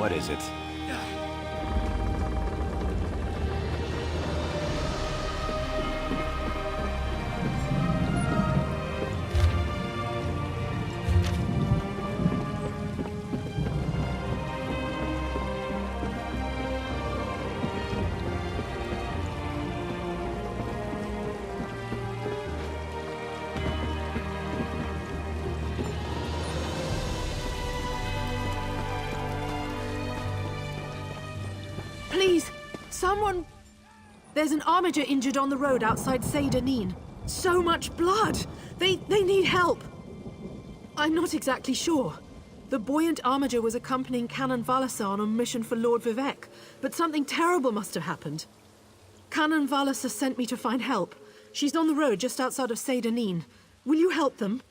What is it? Please, someone... There's an armiger injured on the road outside Seyda. So much blood! They need help! I'm not exactly sure. The buoyant armiger was accompanying Canon Valasa on a mission for Lord Vivec, but something terrible must have happened. Canon Valasa sent me to find help. She's on the road just outside of Seyda. Will you help them?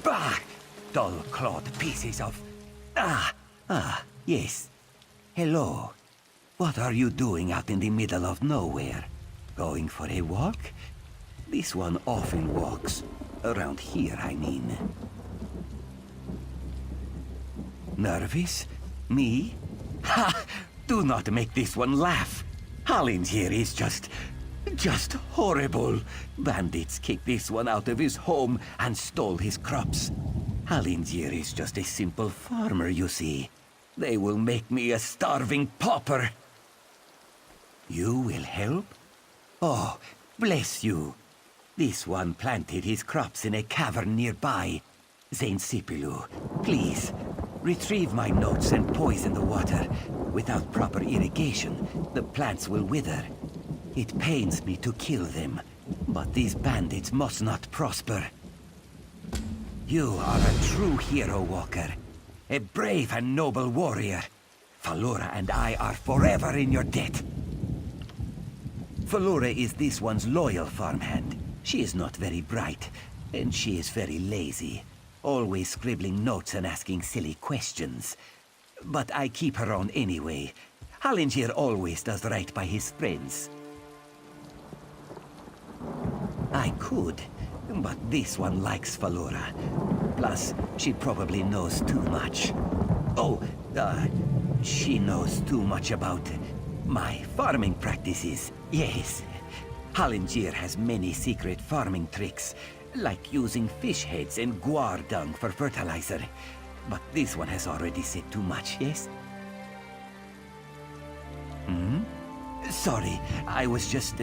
Bah! Dull-clawed pieces of... yes. Hello. What are you doing out in the middle of nowhere? Going for a walk? This one often walks. Around here, I mean. Nervous? Me? Ha! Do not make this one laugh. Hallin here is just horrible. Bandits kicked this one out of his home and stole his crops. Hallingier is just a simple farmer, you see. They will make me a starving pauper. You will help? Oh, bless you. This one planted his crops in a cavern nearby. Saint Sipilu, please, retrieve my notes and poison the water. Without proper irrigation, the plants will wither. It pains me to kill them, but these bandits must not prosper. You are a true hero, Walker. A brave and noble warrior. Falura and I are forever in your debt. Falura is this one's loyal farmhand. She is not very bright, and she is very lazy. Always scribbling notes and asking silly questions. But I keep her on anyway. Hallingier always does right by his friends. I could, but this one likes Falura. Plus, she probably knows too much. Oh, she knows too much about my farming practices. Yes. Hallingier has many secret farming tricks, like using fish heads and guar dung for fertilizer. But this one has already said too much, yes? Sorry, I was just...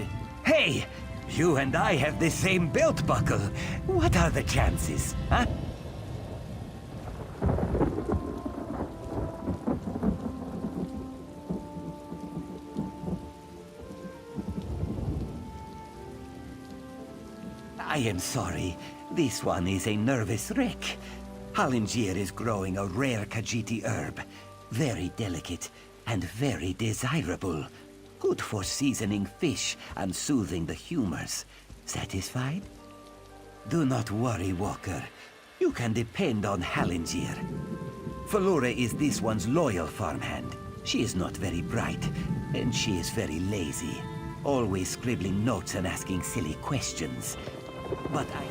Hey! You and I have the same belt buckle. What are the chances, huh? I am sorry. This one is a nervous wreck. Hallingier is growing a rare Khajiiti herb. Very delicate and very desirable. Good for seasoning fish and soothing the humors. Satisfied? Do not worry, Walker. You can depend on Hallingier. Falura is this one's loyal farmhand. She is not very bright, and she is very lazy. Always scribbling notes and asking silly questions. But I...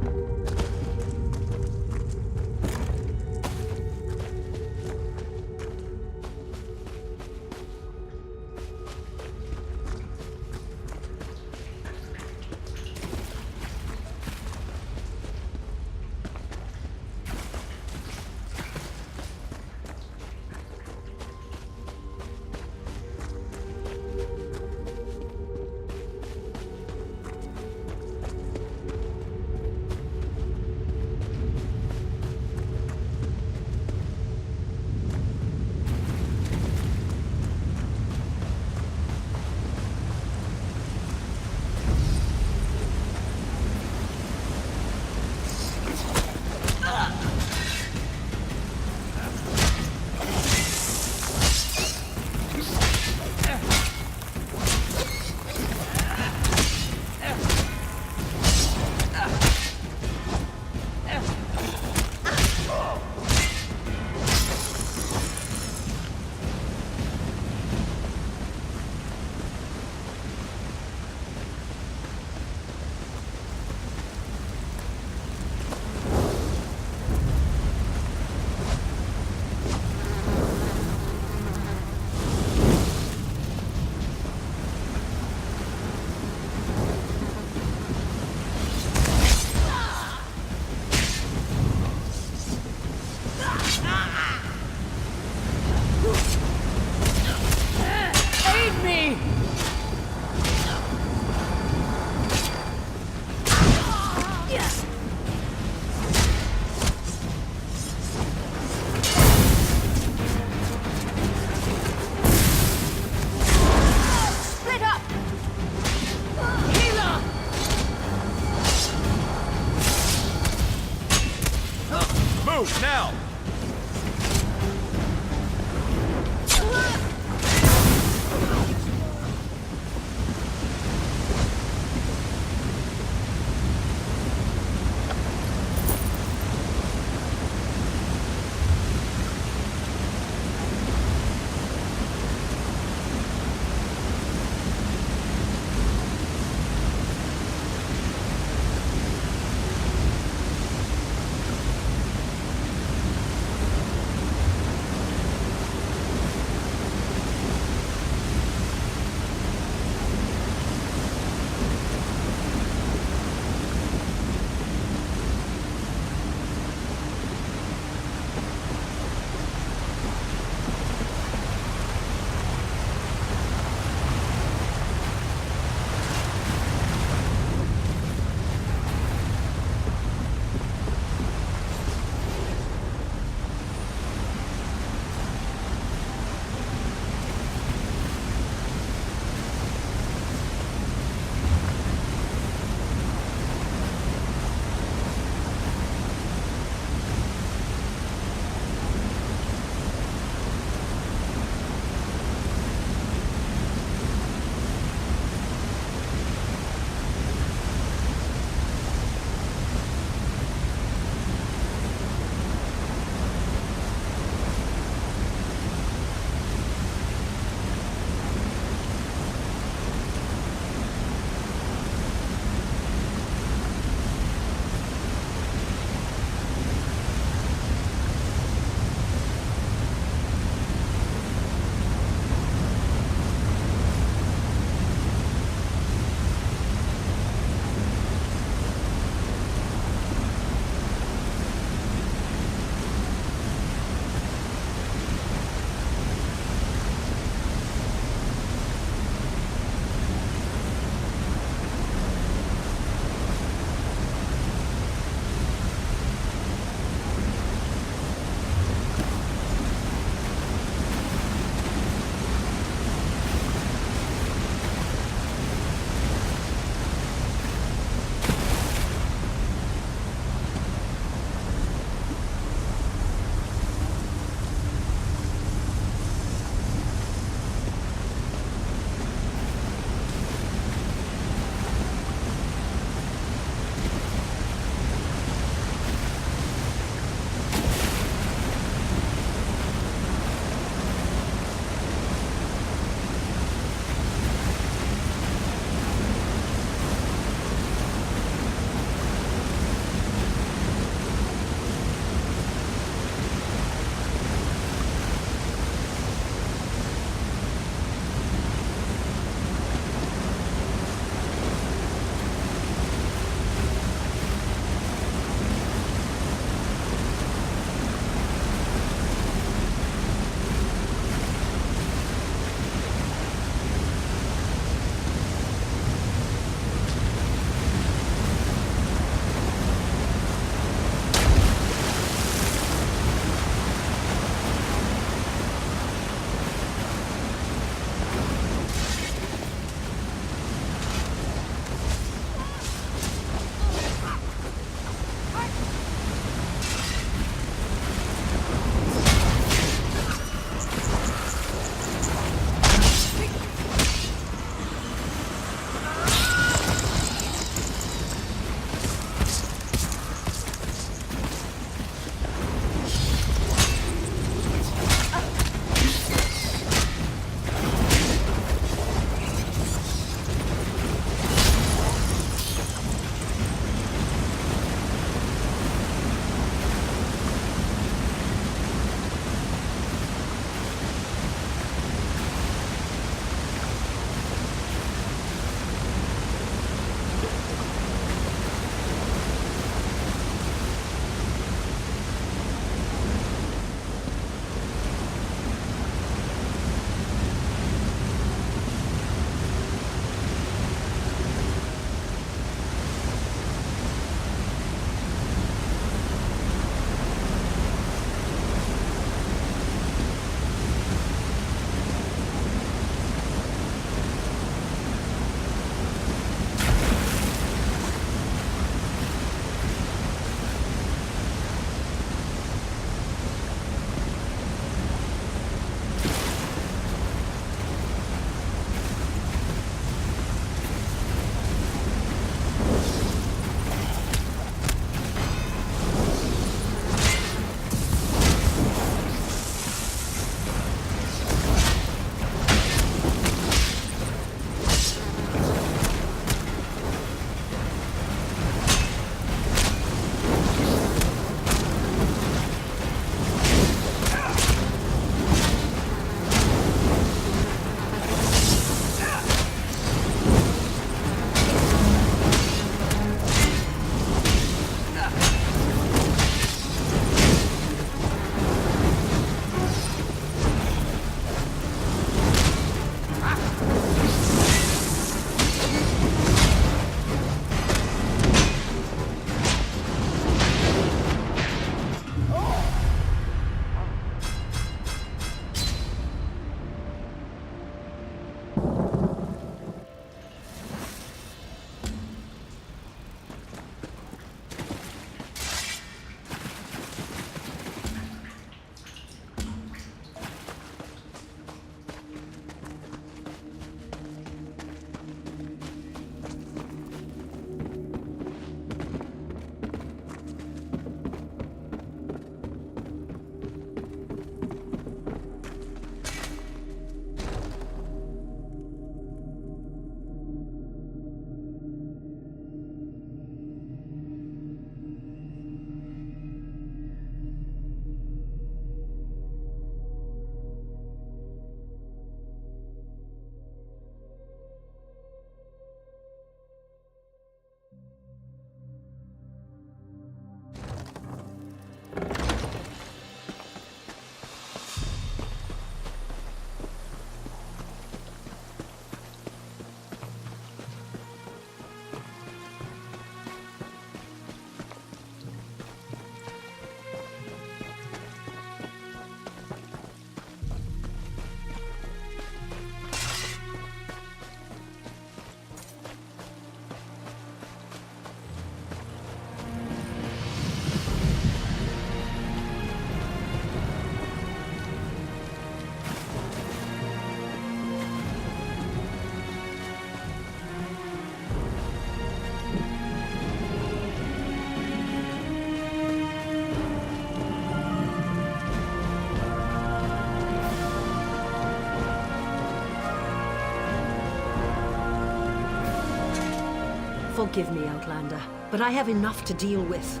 Forgive me, Outlander, but I have enough to deal with.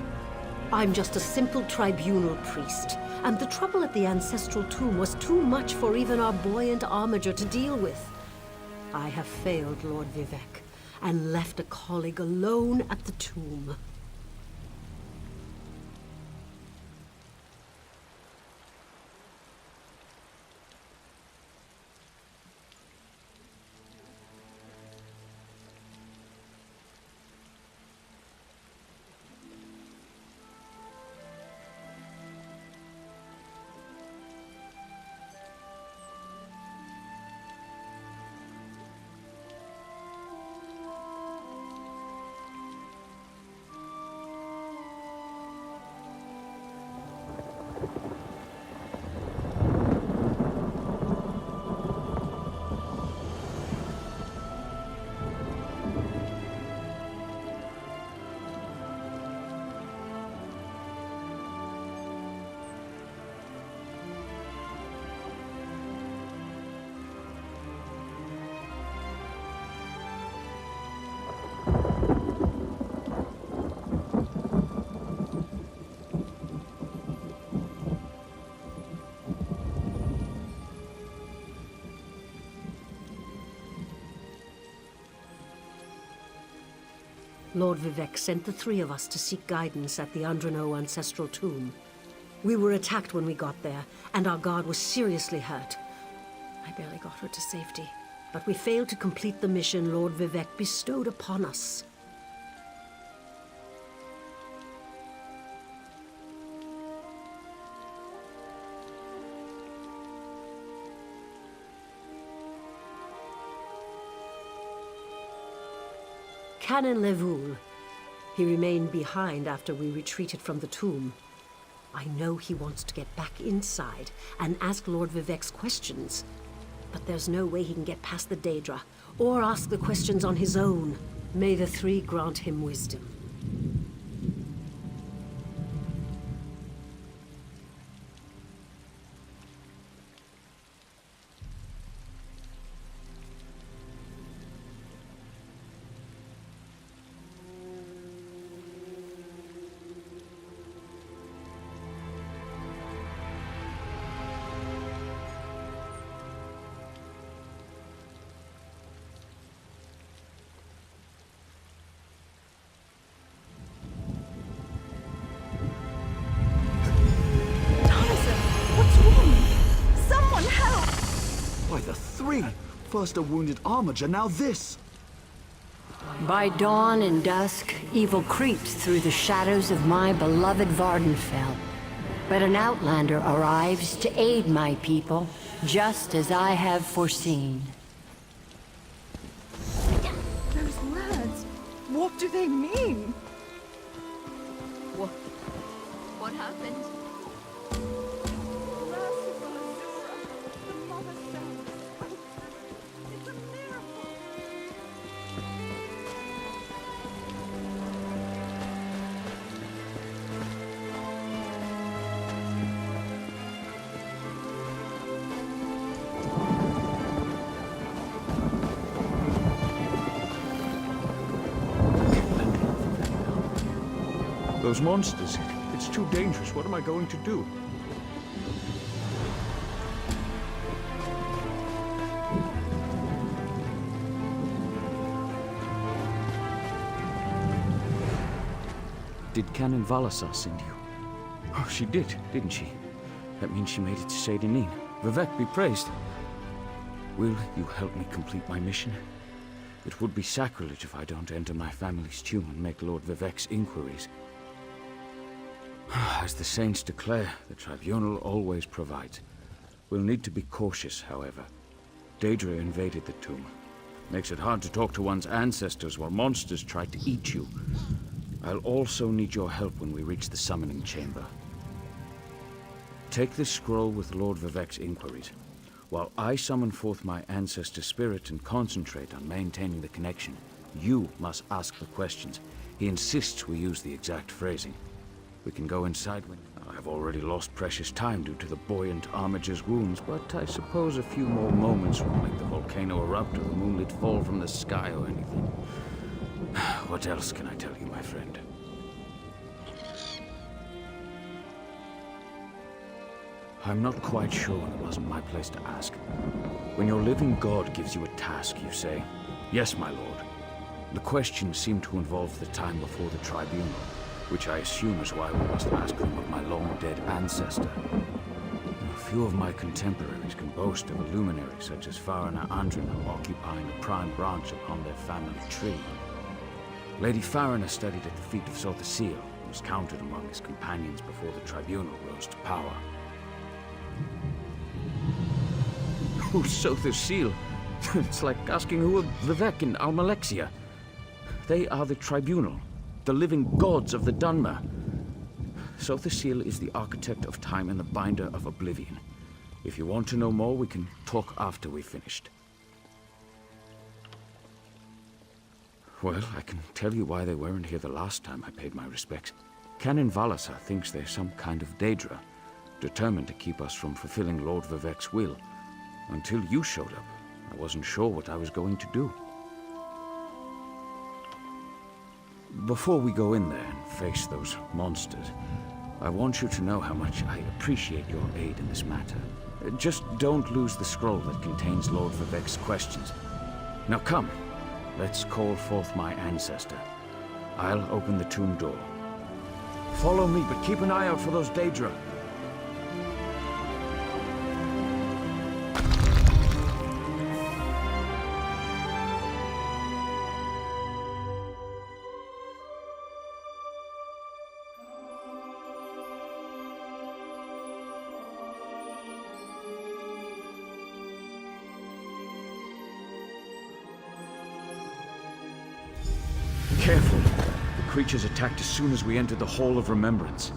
I'm just a simple Tribunal priest, and the trouble at the Ancestral Tomb was too much for even our buoyant armiger to deal with. I have failed Lord Vivec, and left a colleague alone at the tomb. Lord Vivec sent the three of us to seek guidance at the Andrano Ancestral Tomb. We were attacked when we got there, and our guard was seriously hurt. I barely got her to safety, but we failed to complete the mission Lord Vivec bestowed upon us. Canon Levoul. He remained behind after we retreated from the tomb. I know he wants to get back inside and ask Lord Vivec's questions, but there's no way he can get past the Daedra, or ask the questions on his own. May the three grant him wisdom. First a wounded armiger, now this! By dawn and dusk, evil creeps through the shadows of my beloved Vvanderfell. But an outlander arrives to aid my people, just as I have foreseen. Those words, what do they mean? What happened? Those monsters, it's too dangerous. What am I going to do? Did Canon Valasar send you? Oh, she did, didn't she? That means she made it to Seyda Neen. Vivec be praised. Will you help me complete my mission? It would be sacrilege if I don't enter my family's tomb and make Lord Vivec's inquiries. As the saints declare, the Tribunal always provides. We'll need to be cautious, however. Daedra invaded the tomb. Makes it hard to talk to one's ancestors while monsters try to eat you. I'll also need your help when we reach the summoning chamber. Take this scroll with Lord Vivec's inquiries, while I summon forth my ancestor spirit and concentrate on maintaining the connection. You must ask the questions. He insists we use the exact phrasing. We can go inside when... I've already lost precious time due to the buoyant armiger's wounds, but I suppose a few more moments won't make the volcano erupt or the moonlit fall from the sky or anything. What else can I tell you, my friend? I'm not quite sure, and it wasn't my place to ask. When your living God gives you a task, you say, "Yes, my lord." The questions seem to involve the time before the Tribunal, which I assume is why we must ask them of my long-dead ancestor. A few of my contemporaries can boast of a luminary such as Farina Andrina occupying a prime branch upon their family tree. Lady Farina studied at the feet of Sotha Sil, and was counted among his companions before the Tribunal rose to power. Who's Sotha Sil? It's like asking who are Vivec and Almalexia. They are the Tribunal, the living gods of the Dunmer. Sotha Sil is the architect of time and the binder of oblivion. If you want to know more, we can talk after we've finished. Well, I can tell you why they weren't here the last time I paid my respects. Canon Valasar thinks they're some kind of Daedra, determined to keep us from fulfilling Lord Vivec's will. Until you showed up, I wasn't sure what I was going to do. Before we go in there and face those monsters, I want you to know how much I appreciate your aid in this matter. Just don't lose the scroll that contains Lord Vivec's questions. Now come, let's call forth my ancestor. I'll open the tomb door. Follow me, but keep an eye out for those Daedra. Careful. The creatures attacked as soon as we entered the Hall of Remembrance.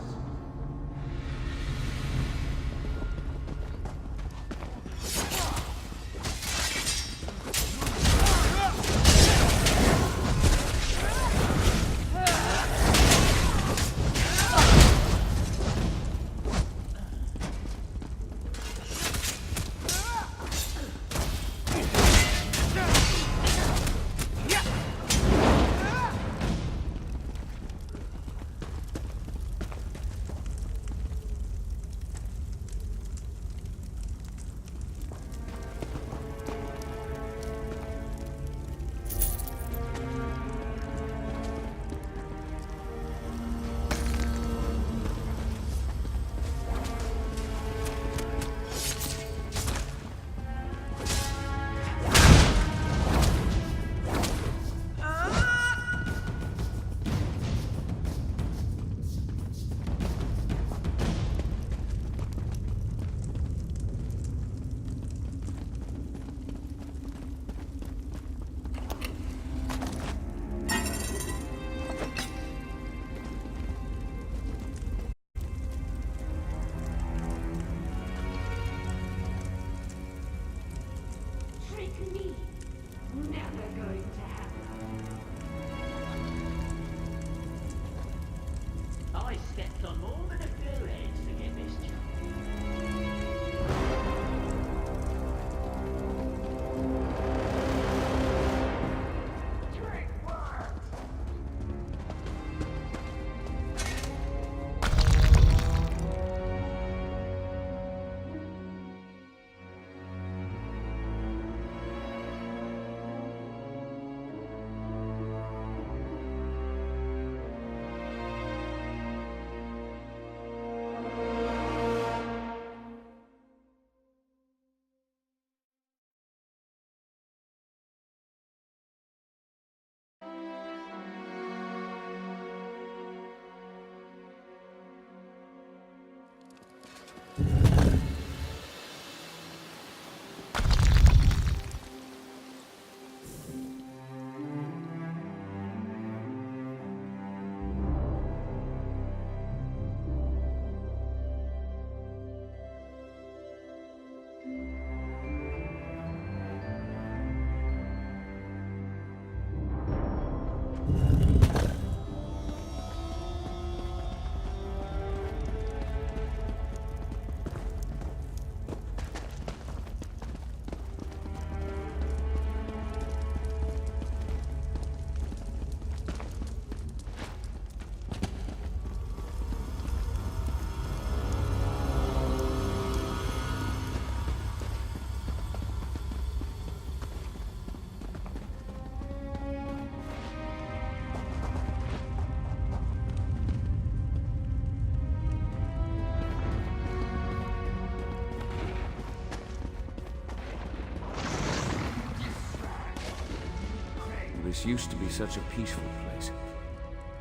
This used to be such a peaceful place.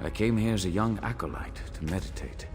I came here as a young acolyte to meditate.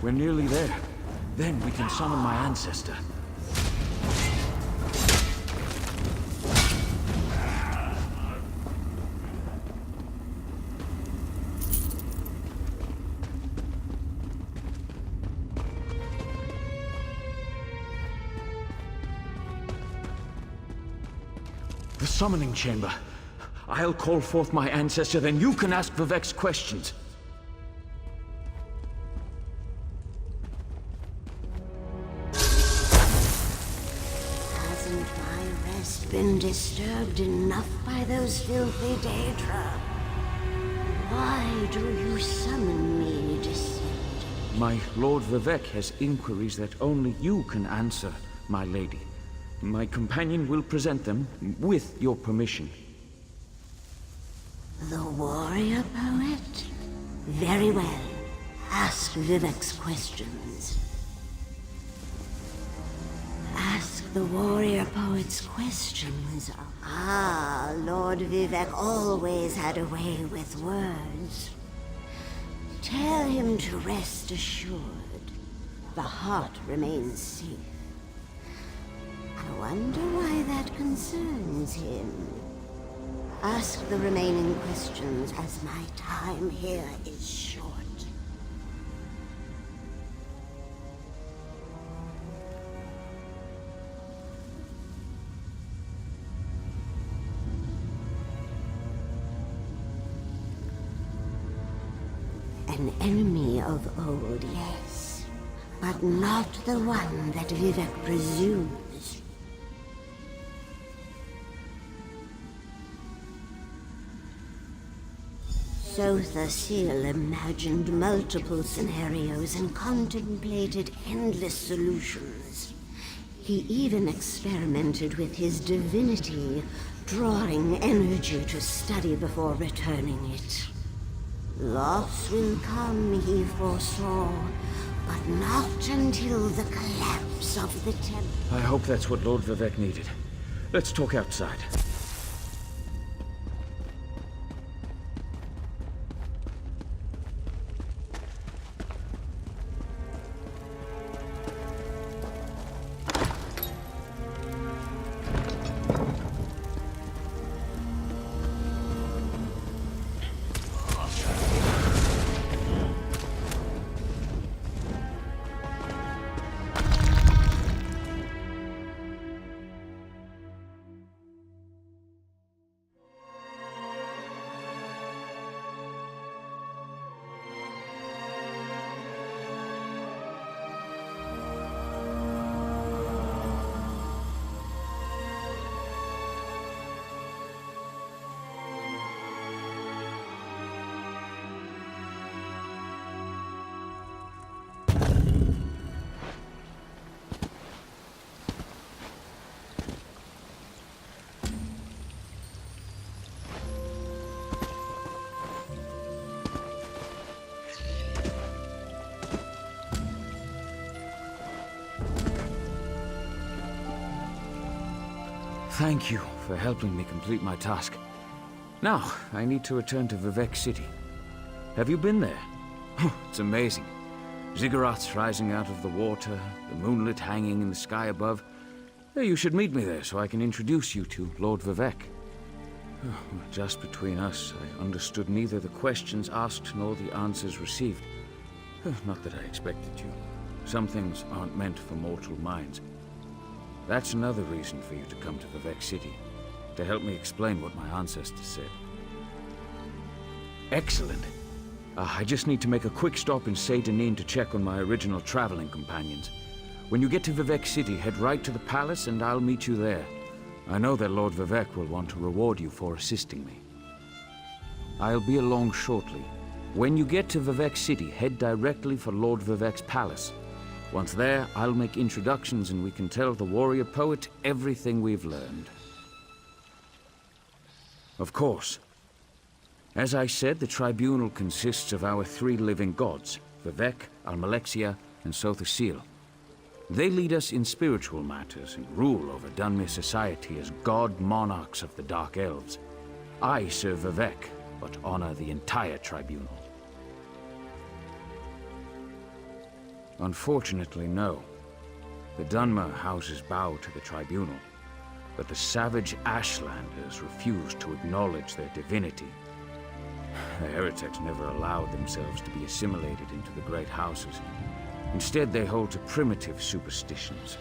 We're nearly there. Then we can summon my ancestor. The summoning chamber. I'll call forth my ancestor, then you can ask Vivec's questions. Hasn't my rest been disturbed enough by those filthy Daedra? Why do you summon me, Descend? My Lord Vivec has inquiries that only you can answer, my lady. My companion will present them, with your permission. The warrior poet? Very well. Ask Vivec's questions. Ask the warrior poet's questions. Ah, Lord Vivec always had a way with words. Tell him to rest assured. The heart remains safe. I wonder why that concerns him. Ask the remaining questions, as my time here is short. An enemy of old, yes, but not the one that Vivec presumes. So Thassil imagined multiple scenarios and contemplated endless solutions. He even experimented with his divinity, drawing energy to study before returning it. Loss will come, he foresaw, but not until the collapse of the temple. I hope that's what Lord Vivec needed. Let's talk outside. Thank you for helping me complete my task. Now, I need to return to Vivec City. Have you been there? It's amazing. Ziggurats rising out of the water, the moonlit hanging in the sky above. You should meet me there so I can introduce you to Lord Vivec. Just between us, I understood neither the questions asked nor the answers received. Not that I expected you. Some things aren't meant for mortal minds. That's another reason for you to come to Vivec City, to help me explain what my ancestors said. Excellent. I just need to make a quick stop in Seydanin to check on my original traveling companions. When you get to Vivec City, head right to the palace and I'll meet you there. I know that Lord Vivec will want to reward you for assisting me. I'll be along shortly. When you get to Vivec City, head directly for Lord Vivec's palace. Once there, I'll make introductions and we can tell the warrior poet everything we've learned. Of course. As I said, the Tribunal consists of our 3 living gods, Vivec, Almalexia, and Sothosil. They lead us in spiritual matters and rule over Dunmer society as god monarchs of the Dark Elves. I serve Vivec, but honor the entire Tribunal. Unfortunately, no. The Dunmer houses bow to the Tribunal, but the savage Ashlanders refuse to acknowledge their divinity. The heretics never allowed themselves to be assimilated into the great houses. Instead, they hold to primitive superstitions.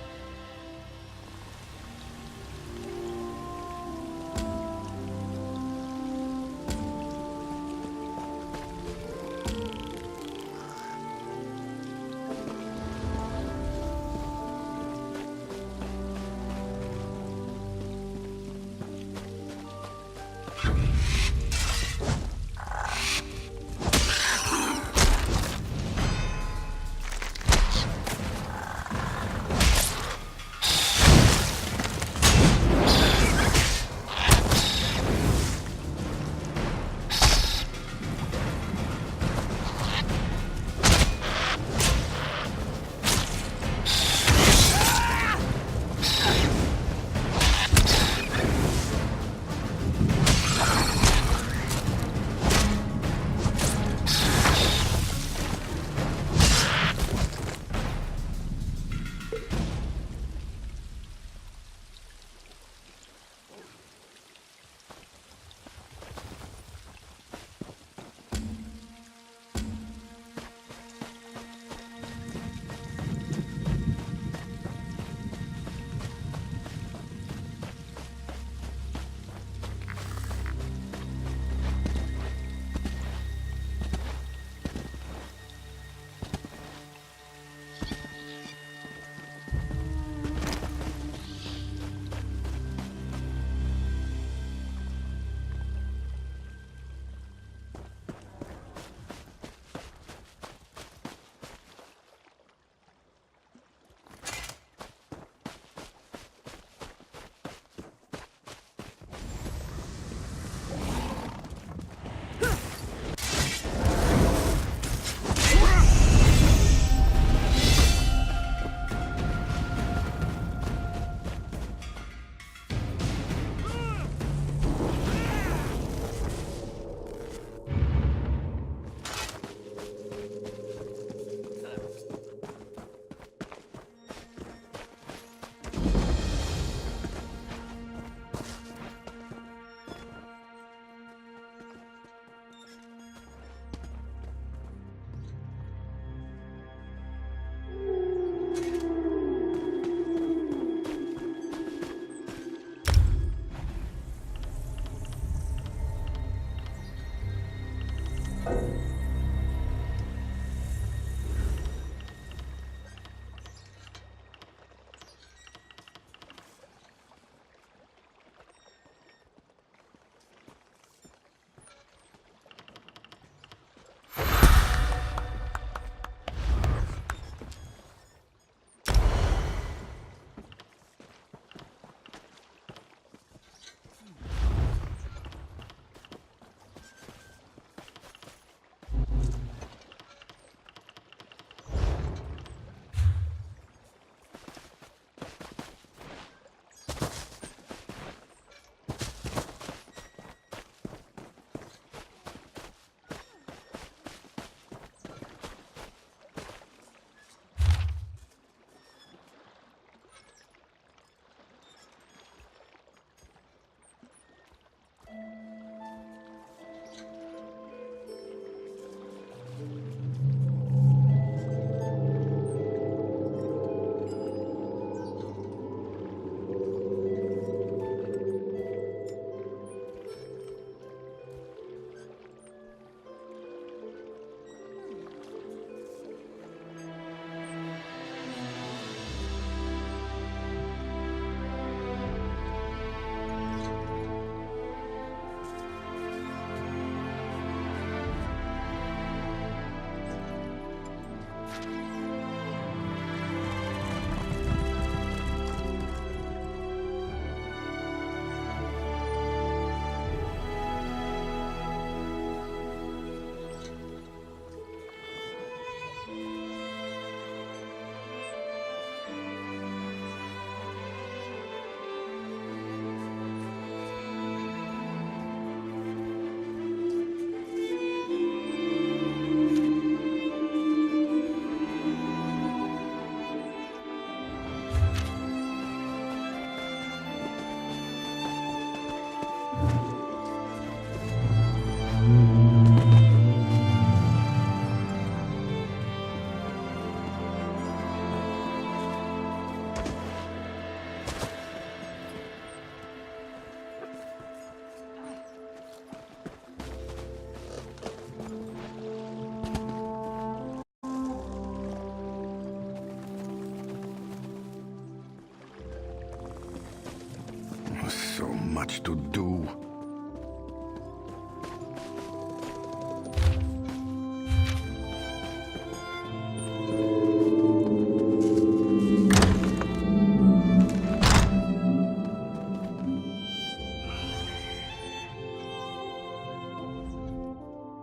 So much to do.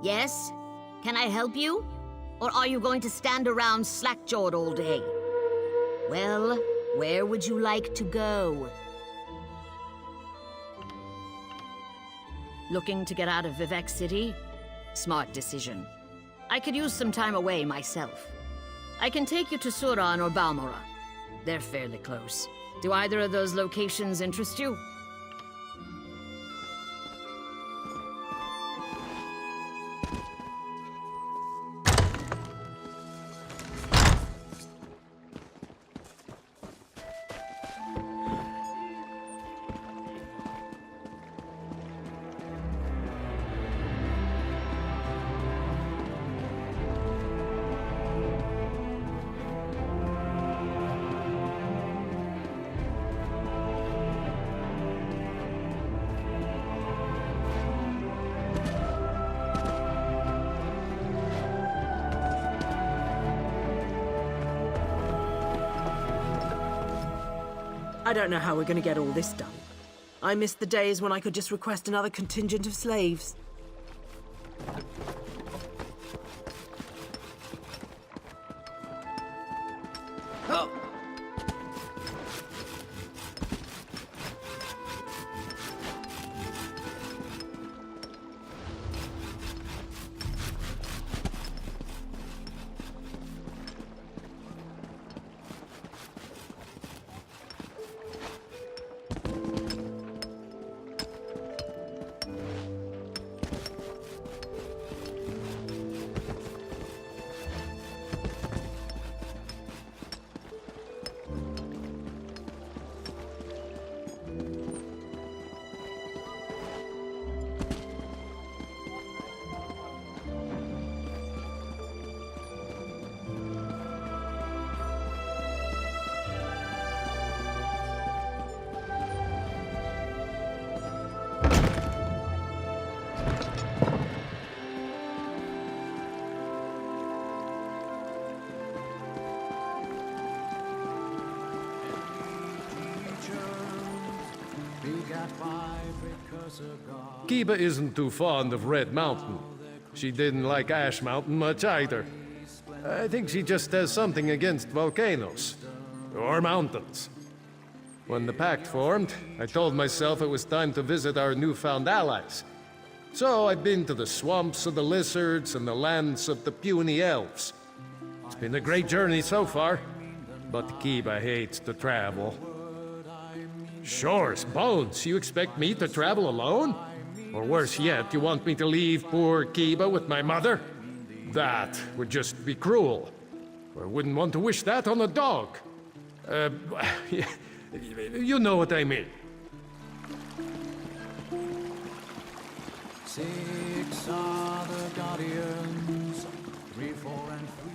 Yes? Can I help you? Or are you going to stand around slack-jawed all day? Well, where would you like to go? Looking to get out of Vivec City? Smart decision. I could use some time away myself. I can take you to Suran or Balmora. They're fairly close. Do either of those locations interest you? I don't know how we're going to get all this done. I miss the days when I could just request another contingent of slaves. Kiba isn't too fond of Red Mountain. She didn't like Ash Mountain much either. I think she just has something against volcanoes. Or mountains. When the pact formed, I told myself it was time to visit our newfound allies. So I've been to the swamps of the lizards and the lands of the puny elves. It's been a great journey so far, but Kiba hates to travel. Sure, Bones, you expect me to travel alone? Or worse yet, you want me to leave poor Kiba with my mother? That would just be cruel. I wouldn't want to wish that on a dog. You know what I mean. 6 are the Guardians, 3, 4, and 3.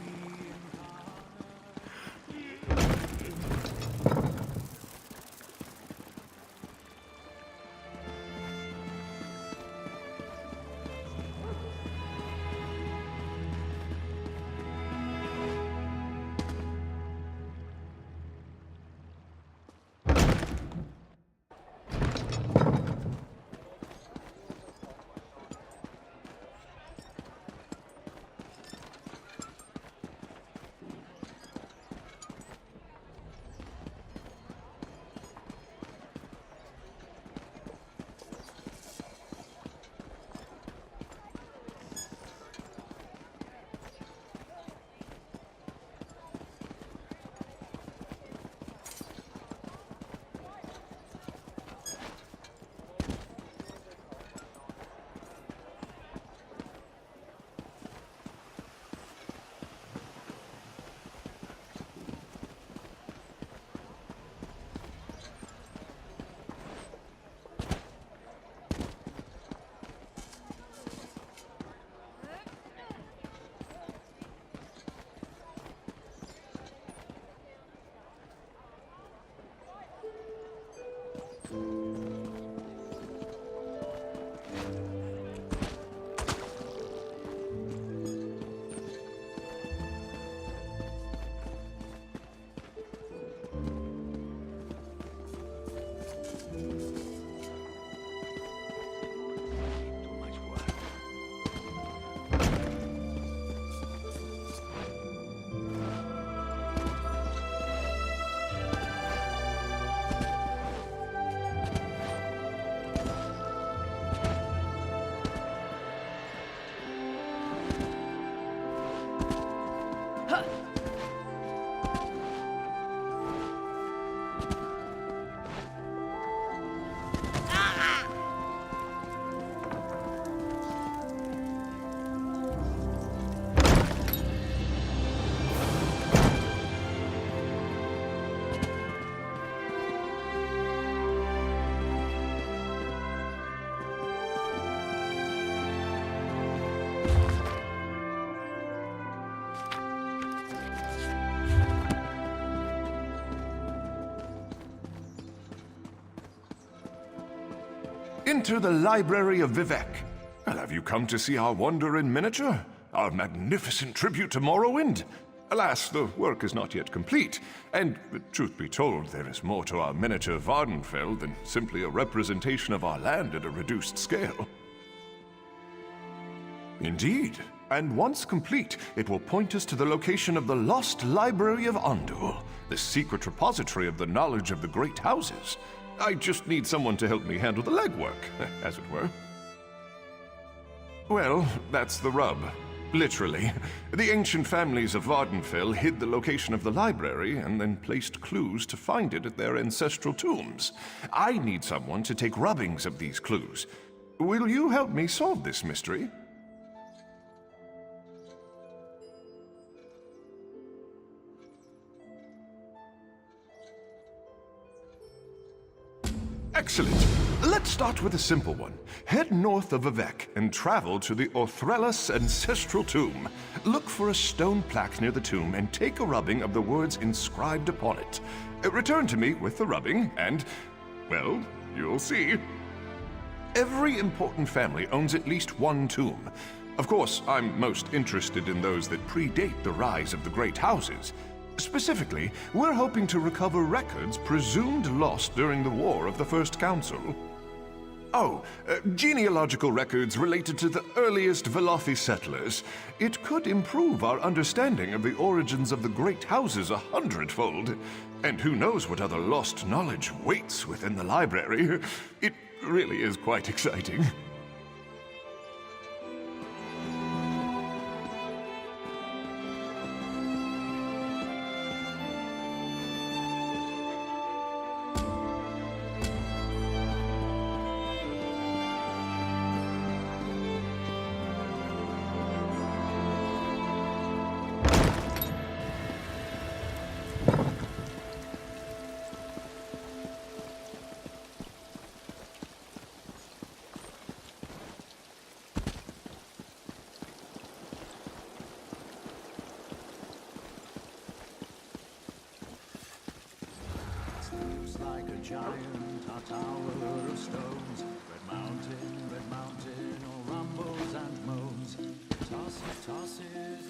Enter the Library of Vivec. Well, have you come to see our wonder in miniature? Our magnificent tribute to Morrowind? Alas, the work is not yet complete, and, truth be told, there is more to our miniature Vvanderfell than simply a representation of our land at a reduced scale. Indeed, and once complete, it will point us to the location of the lost Library of Andul, the secret repository of the knowledge of the Great Houses. I just need someone to help me handle the legwork, as it were. Well, that's the rub. Literally. The ancient families of Vvardenfell hid the location of the library and then placed clues to find it at their ancestral tombs. I need someone to take rubbings of these clues. Will you help me solve this mystery? Excellent. Let's start with a simple one. Head north of Vivec and travel to the Orthrellas ancestral tomb. Look for a stone plaque near the tomb and take a rubbing of the words inscribed upon it. Return to me with the rubbing and, well, you'll see. Every important family owns at least one tomb. Of course, I'm most interested in those that predate the rise of the great houses. Specifically, we're hoping to recover records presumed lost during the War of the First Council. Oh, genealogical records related to the earliest Velothi settlers. It could improve our understanding of the origins of the great houses 100-fold. And who knows what other lost knowledge waits within the library. It really is quite exciting. Like a giant, a tower of stones. Red mountain, all rumbles and moans. Tosses.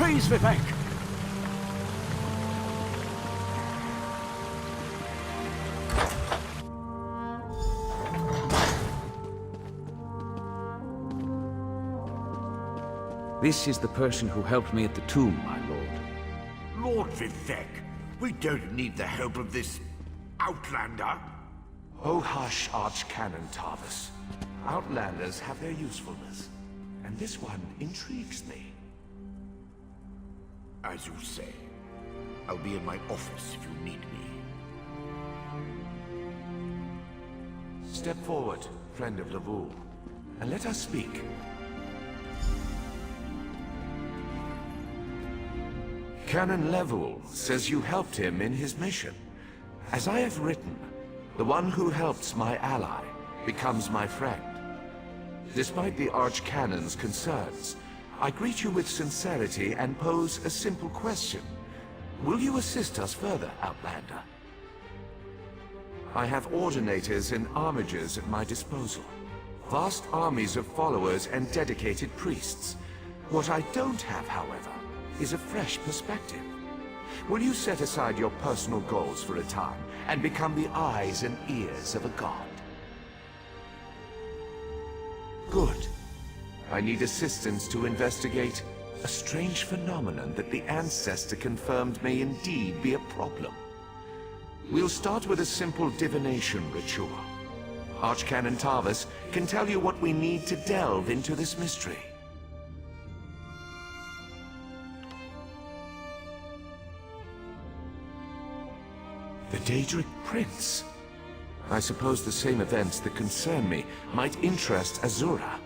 Praise Vivec! This is the person who helped me at the tomb, my lord. Lord Vivec, we don't need the help of this outlander. Oh hush, Archcanon Tarvis. Outlanders have their usefulness, and this one intrigues me. As you say. I'll be in my office if you need me. Step forward, friend of Levoul, and let us speak. Canon Levoul says you helped him in his mission. As I have written, the one who helps my ally becomes my friend. Despite the Archcanon's concerns, I greet you with sincerity and pose a simple question. Will you assist us further, Outlander? I have ordinators and armigers at my disposal. Vast armies of followers and dedicated priests. What I don't have, however, is a fresh perspective. Will you set aside your personal goals for a time and become the eyes and ears of a god? Good. I need assistance to investigate a strange phenomenon that the Ancestor confirmed may indeed be a problem. We'll start with a simple divination ritual. Archcanon Tarvis can tell you what we need to delve into this mystery. The Daedric Prince. I suppose the same events that concern me might interest Azura,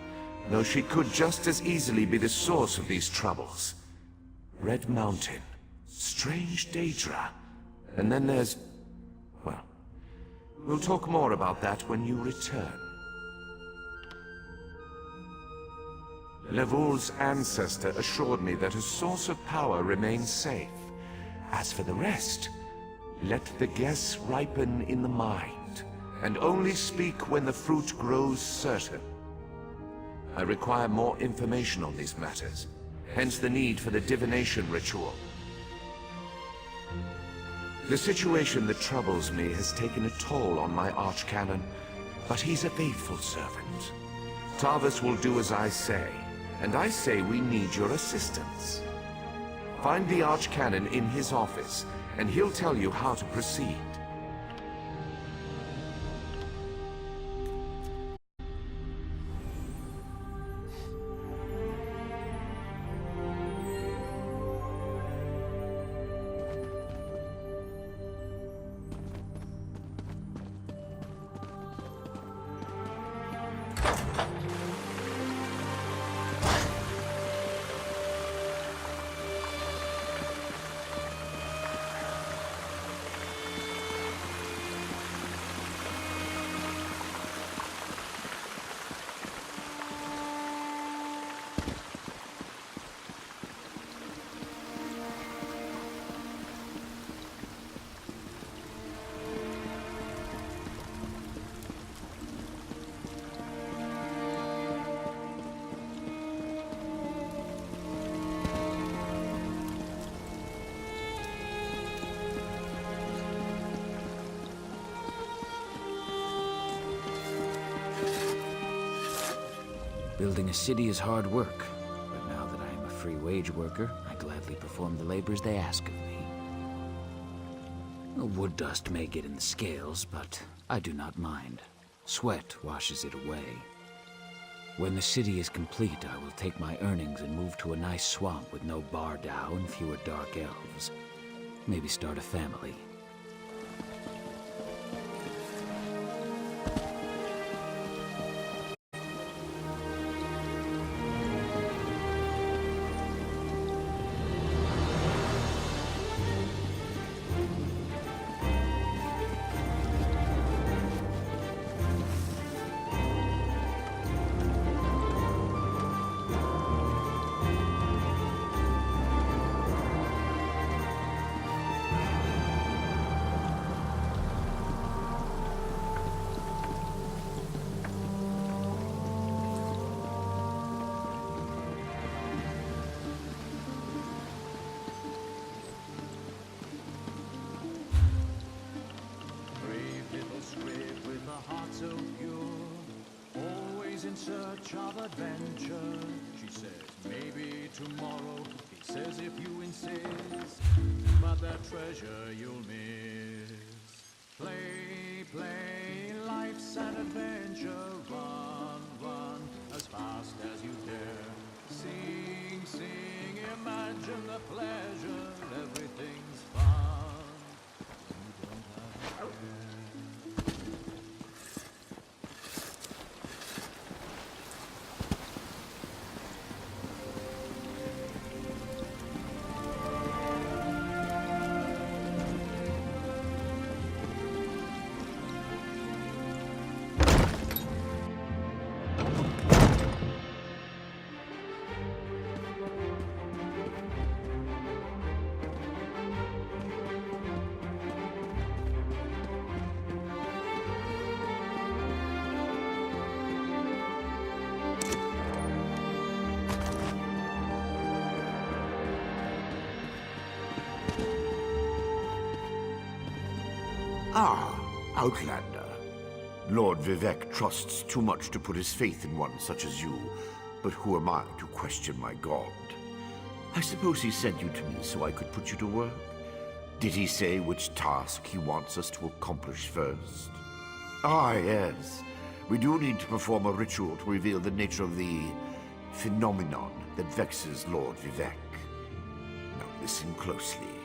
though she could just as easily be the source of these troubles. Red Mountain, strange Daedra, and then there's... well, we'll talk more about that when you return. Levoul's ancestor assured me that a source of power remains safe. As for the rest, let the guess ripen in the mind, and only speak when the fruit grows certain. I require more information on these matters, hence the need for the divination ritual. The situation that troubles me has taken a toll on my Archcanon, but he's a faithful servant. Tarvis will do as I say, and I say we need your assistance. Find the Archcanon in his office, and he'll tell you how to proceed. Building a city is hard work, but now that I am a free wage worker, I gladly perform the labors they ask of me. Wood dust may get in the scales, but I do not mind. Sweat washes it away. When the city is complete, I will take my earnings and move to a nice swamp with no Bardow and fewer dark elves. Maybe start a family. He's in search of adventure. She says, maybe tomorrow. He says, if you insist. But that treasure you'll miss. Play, play, life's an adventure. Run, run, as fast as you dare. Sing, sing, imagine the pleasure. Everything's fun. You don't have to care. Ah, Outlander. Lord Vivec trusts too much to put his faith in one such as you, but who am I to question my god? I suppose he sent you to me so I could put you to work? Did he say which task he wants us to accomplish first? Ah, yes. We do need to perform a ritual to reveal the nature of the phenomenon that vexes Lord Vivec. Now listen closely.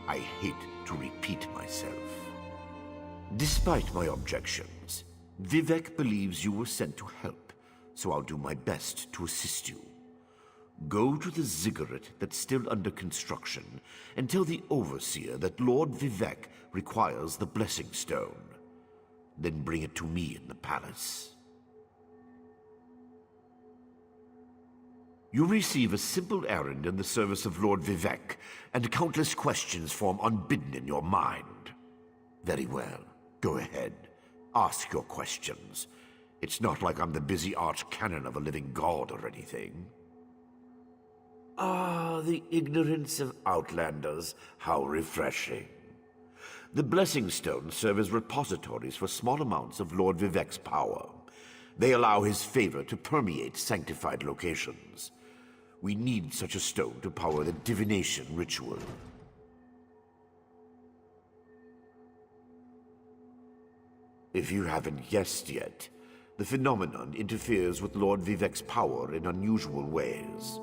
I hate to repeat myself. Despite my objections, Vivec believes you were sent to help, so I'll do my best to assist you. Go to the ziggurat that's still under construction and tell the overseer that Lord Vivec requires the blessing stone. Then bring it to me in the palace. You receive a simple errand in the service of Lord Vivec, and countless questions form unbidden in your mind. Very well. Go ahead. Ask your questions. It's not like I'm the busy arch-canon of a living god or anything. Ah, the ignorance of Outlanders. How refreshing. The Blessing Stones serve as repositories for small amounts of Lord Vivec's power. They allow his favor to permeate sanctified locations. We need such a stone to power the divination ritual. If you haven't guessed yet, the phenomenon interferes with Lord Vivec's power in unusual ways.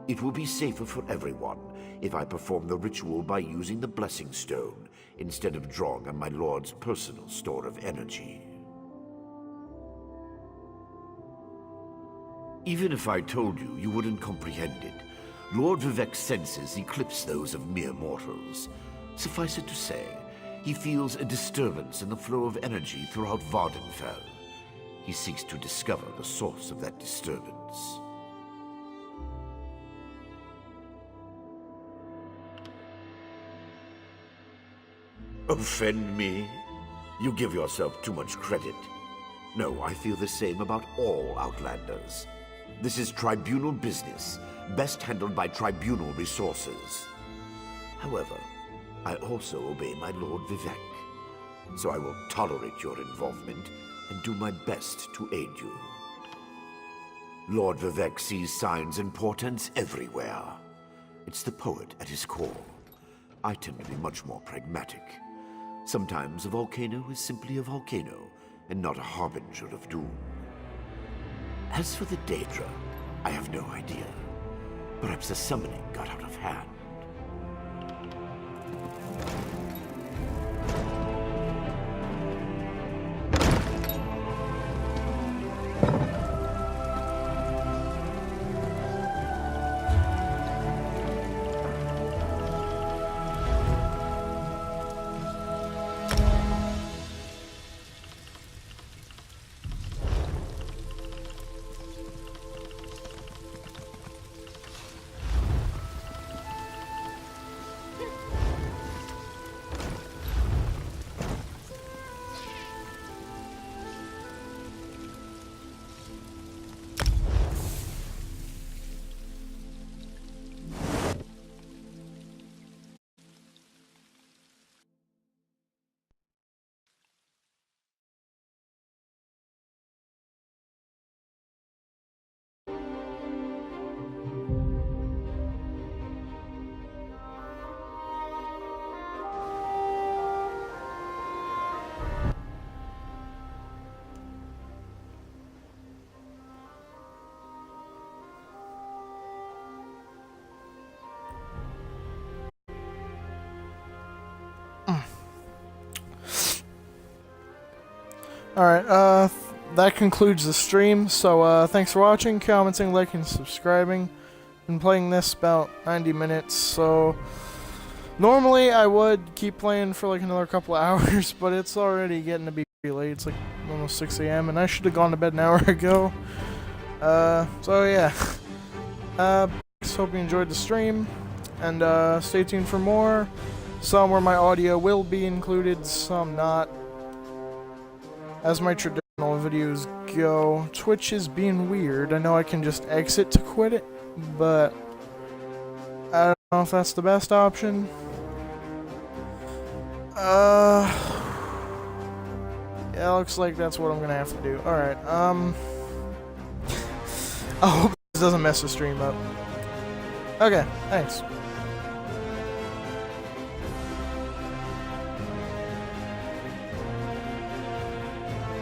It will be safer for everyone if I perform the ritual by using the Blessing Stone instead of drawing on my Lord's personal store of energy. Even if I told you, you wouldn't comprehend it. Lord Vivec's senses eclipse those of mere mortals. Suffice it to say, he feels a disturbance in the flow of energy throughout Vvanderfell. He seeks to discover the source of that disturbance. Offend me? You give yourself too much credit. No, I feel the same about all Outlanders. This is Tribunal business, best handled by Tribunal resources. However, I also obey my Lord Vivec, so I will tolerate your involvement and do my best to aid you. Lord Vivec sees signs and portents everywhere. It's the poet at his core. I tend to be much more pragmatic. Sometimes a volcano is simply a volcano, and not a harbinger of doom. As for the Daedra, I have no idea. Perhaps the summoning got out of hand. Alright, that concludes the stream, so thanks for watching, commenting, liking, subscribing. Been playing this about 90 minutes, so normally I would keep playing for like another couple of hours, but it's already getting to be pretty late. It's like almost 6 AM, and I should have gone to bed an hour ago. So yeah. Just hope you enjoyed the stream, and stay tuned for more. Some where my audio will be included, some not. As my traditional videos go, Twitch is being weird. I know I can just exit to quit it, but I don't know if that's the best option. Yeah, looks like that's what I'm gonna have to do. Alright, I hope this doesn't mess the stream up. Okay, thanks.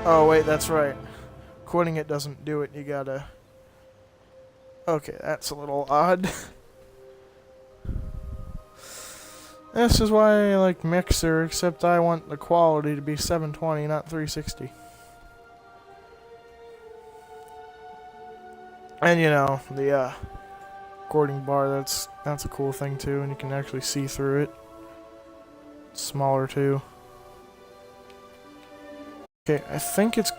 Oh wait, that's right. Quitting it doesn't do it, you gotta... Okay, that's a little odd. This is why I like Mixer, except I want the quality to be 720, not 360. And you know, the recording bar, that's a cool thing too, and you can actually see through it. It's smaller too. Okay, I think it's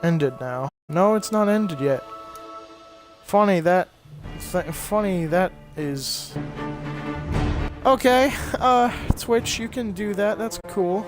ended now. No, it's not ended yet. Funny that is... Okay, Twitch, you can do that, that's cool.